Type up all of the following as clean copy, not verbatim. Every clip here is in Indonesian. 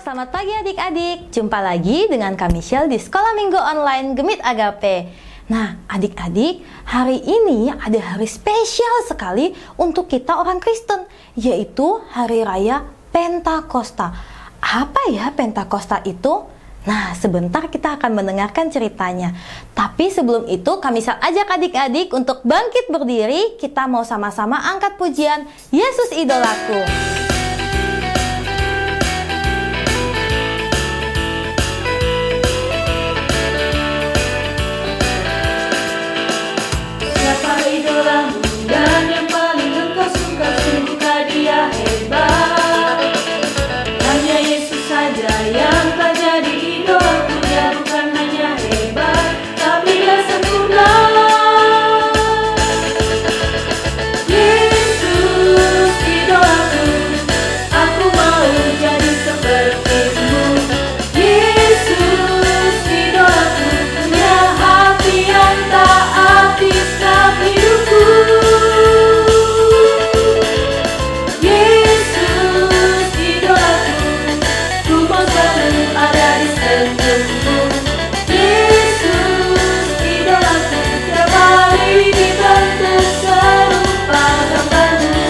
Selamat pagi adik-adik, jumpa lagi dengan kami Michelle di Sekolah Minggu Online Gemit Agape. Nah adik-adik, hari ini ada hari spesial sekali untuk kita orang Kristen, yaitu Hari Raya Pentakosta. Apa ya Pentakosta itu? Nah sebentar kita akan mendengarkan ceritanya. Tapi sebelum itu kami ajak adik-adik untuk bangkit berdiri. Kita mau sama-sama angkat pujian Yesus Idolaku. Idolamu dan yang paling engkau suka dia hebat. Hanya Yesus saja yang tak jadi idolaku. Dia bukan hanya hebat, tapi dia sempurna. Yesus idolaku, aku mau jadi sepertimu. Yesus idolaku, punya hati yang taat di setiap hidupku. Yesus idolaku, ku mau selalu ada di senyummu. Yesus idolaku, tiap hari dibentuk serupa gambarmu.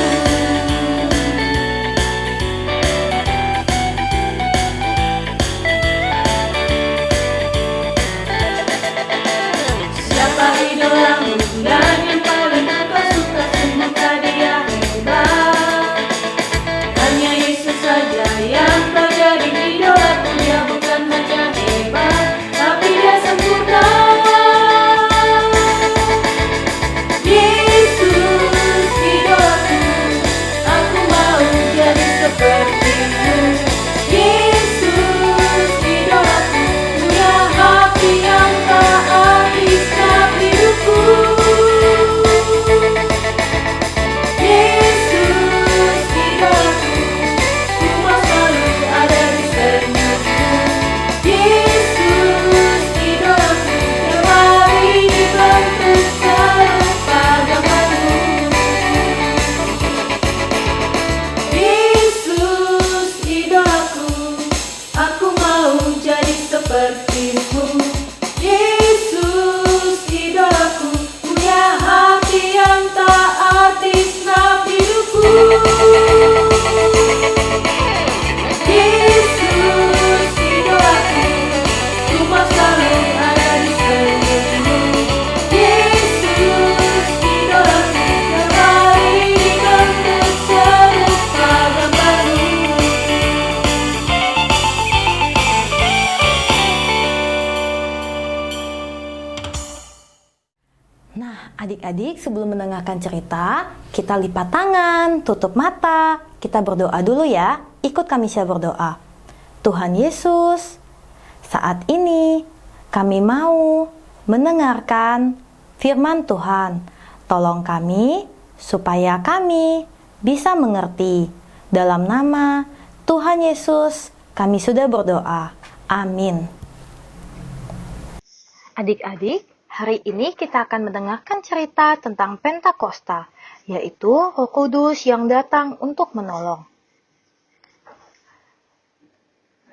Siapa idolamu dan yang paling engkau suka, semoga dia hebat. Hanya Yesus saja yang tak jadi idolaku. Dia bukan hanya hebat, tapi dia sempurna. Yesus idolaku, aku mau jadi sepertimu. Yesus idolaku, punya hati yang taat di setiap hidupku. Yesus idolaku, ku mau selalu ada di senyummu. Yesus idolaku, tiap hari dibentuk serupa gambarmu. Yesus idolaku, aku mau jadi sepertimu. Yesus idolaku, punya hati yang taat di setiap hidupku. Yesus idolaku, ku mau selalu ada di senyummu. Yesus idolaku, tiap hari dibentuk serupa gambarmu. Nah, adik-adik sebelum mendengarkan cerita, kita lipat tangan, tutup mata, kita berdoa dulu ya. Ikut kami Michelle berdoa. Tuhan Yesus, saat ini kami mau mendengarkan firman Tuhan. Tolong kami supaya kami bisa mengerti. Dalam nama Tuhan Yesus, kami sudah berdoa. Amin. Adik-adik, hari ini kita akan mendengarkan cerita tentang Pentakosta, yaitu Roh Kudus yang datang untuk menolong.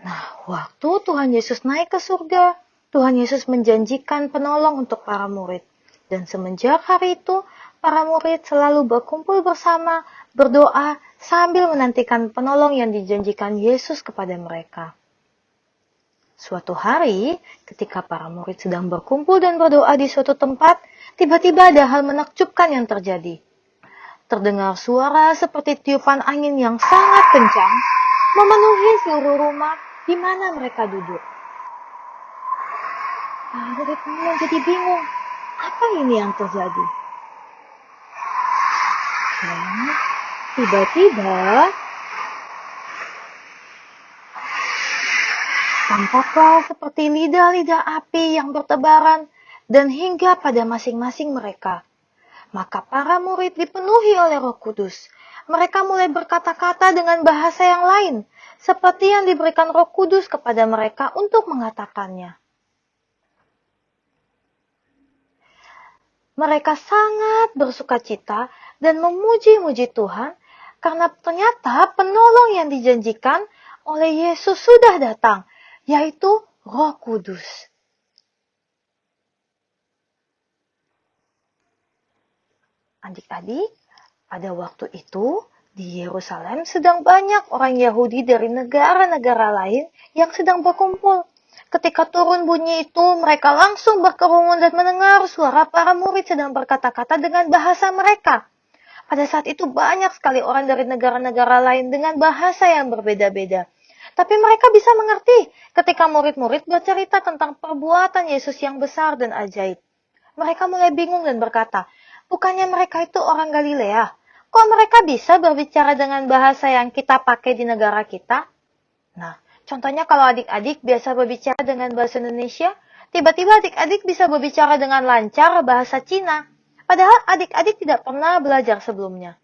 Nah, waktu Tuhan Yesus naik ke surga, Tuhan Yesus menjanjikan penolong untuk para murid. Dan semenjak hari itu, para murid selalu berkumpul bersama, berdoa, sambil menantikan penolong yang dijanjikan Yesus kepada mereka. Suatu hari, ketika para murid sedang berkumpul dan berdoa di suatu tempat, tiba-tiba ada hal menakjubkan yang terjadi. Terdengar suara seperti tiupan angin yang sangat kencang, memenuhi seluruh rumah di mana mereka duduk. Para murid menjadi bingung, apa ini yang terjadi? Dan tiba-tiba, tampaklah seperti lidah-lidah api yang bertebaran dan hingga pada masing-masing mereka. Maka para murid dipenuhi oleh Roh Kudus. Mereka mulai berkata-kata dengan bahasa yang lain, seperti yang diberikan Roh Kudus kepada mereka untuk mengatakannya. Mereka sangat bersukacita dan memuji-muji Tuhan karena ternyata penolong yang dijanjikan oleh Yesus sudah datang, yaitu Roh Kudus. Adik-adik, pada waktu itu di Yerusalem sedang banyak orang Yahudi dari negara-negara lain yang sedang berkumpul. Ketika turun bunyi itu, mereka langsung berkerumun dan mendengar suara para murid sedang berkata-kata dengan bahasa mereka. Pada saat itu banyak sekali orang dari negara-negara lain dengan bahasa yang berbeda-beda. Tapi mereka bisa mengerti ketika murid-murid bercerita tentang perbuatan Yesus yang besar dan ajaib. Mereka mulai bingung dan berkata, bukannya mereka itu orang Galilea? Kok mereka bisa berbicara dengan bahasa yang kita pakai di negara kita? Nah, contohnya kalau adik-adik biasa berbicara dengan bahasa Indonesia, tiba-tiba adik-adik bisa berbicara dengan lancar bahasa Cina. Padahal adik-adik tidak pernah belajar sebelumnya.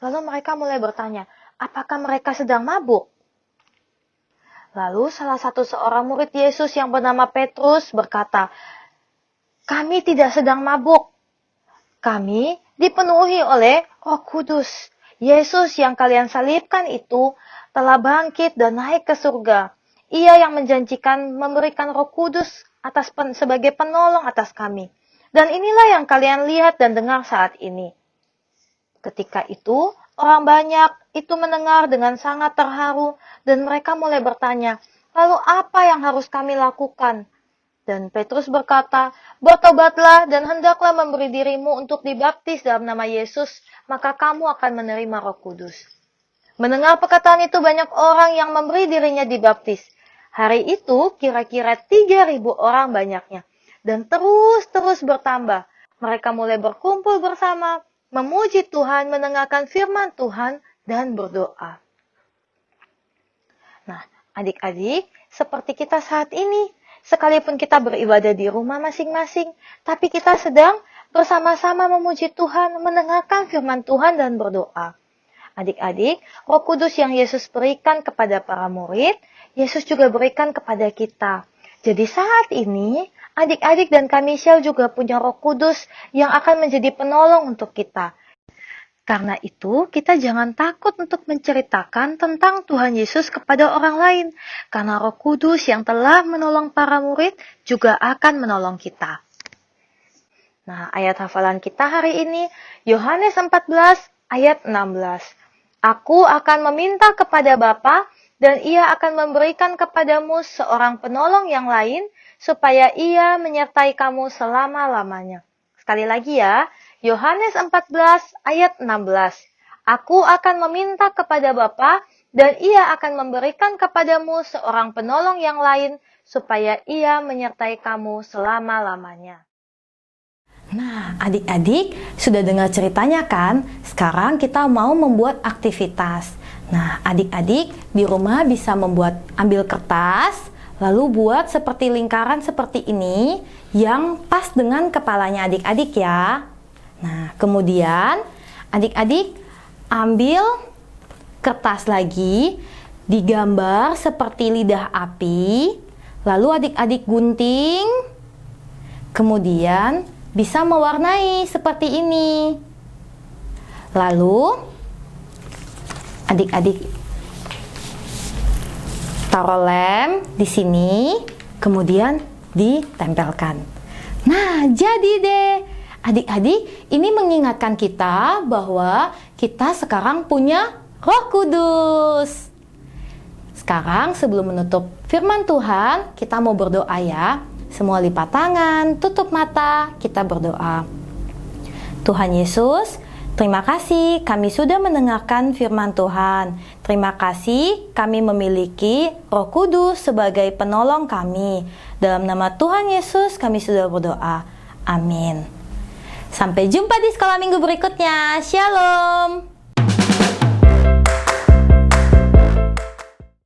Lalu mereka mulai bertanya, apakah mereka sedang mabuk? Lalu salah satu seorang murid Yesus yang bernama Petrus berkata, kami tidak sedang mabuk. Kami dipenuhi oleh Roh Kudus. Yesus yang kalian salibkan itu telah bangkit dan naik ke surga. Ia yang menjanjikan memberikan Roh Kudus sebagai penolong atas kami. Dan inilah yang kalian lihat dan dengar saat ini. Ketika itu, orang banyak itu mendengar dengan sangat terharu dan mereka mulai bertanya, lalu apa yang harus kami lakukan? Dan Petrus berkata, bertobatlah dan hendaklah memberi dirimu untuk dibaptis dalam nama Yesus, maka kamu akan menerima Roh Kudus. Mendengar perkataan itu banyak orang yang memberi dirinya dibaptis. Hari itu kira-kira 3.000 orang banyaknya. Dan terus bertambah. Mereka mulai berkumpul bersama, memuji Tuhan, mendengarkan firman Tuhan, dan berdoa. Nah, adik-adik, seperti kita saat ini, sekalipun kita beribadah di rumah masing-masing, tapi kita sedang bersama-sama memuji Tuhan, mendengarkan firman Tuhan dan berdoa. Adik-adik, Roh Kudus yang Yesus berikan kepada para murid, Yesus juga berikan kepada kita. Jadi saat ini, adik-adik dan Kak Michelle juga punya Roh Kudus yang akan menjadi penolong untuk kita. Karena itu, kita jangan takut untuk menceritakan tentang Tuhan Yesus kepada orang lain. Karena Roh Kudus yang telah menolong para murid juga akan menolong kita. Nah, ayat hafalan kita hari ini, Yohanes 14 ayat 16. Aku akan meminta kepada Bapa, dan ia akan memberikan kepadamu seorang penolong yang lain, supaya ia menyertai kamu selama-lamanya. Sekali lagi ya, Yohanes 14 ayat 16. Aku akan meminta kepada Bapa, dan ia akan memberikan kepadamu seorang penolong yang lain, supaya ia menyertai kamu selama-lamanya. Nah, adik-adik sudah dengar ceritanya kan? Sekarang kita mau membuat aktivitas. Nah, adik-adik di rumah bisa ambil kertas, lalu buat seperti lingkaran seperti ini yang pas dengan kepalanya adik-adik ya. Nah, kemudian adik-adik ambil kertas lagi, digambar seperti lidah api, lalu adik-adik gunting, kemudian bisa mewarnai seperti ini. Lalu adik-adik taruh lem di sini, kemudian ditempelkan. Nah, jadi deh. Adik-adik, ini mengingatkan kita bahwa kita sekarang punya Roh Kudus. Sekarang sebelum menutup firman Tuhan, kita mau berdoa ya. Semua lipat tangan, tutup mata, kita berdoa. Tuhan Yesus, terima kasih kami sudah mendengarkan firman Tuhan. Terima kasih kami memiliki Roh Kudus sebagai penolong kami. Dalam nama Tuhan Yesus kami sudah berdoa. Amin. Sampai jumpa di sekolah minggu berikutnya. Shalom.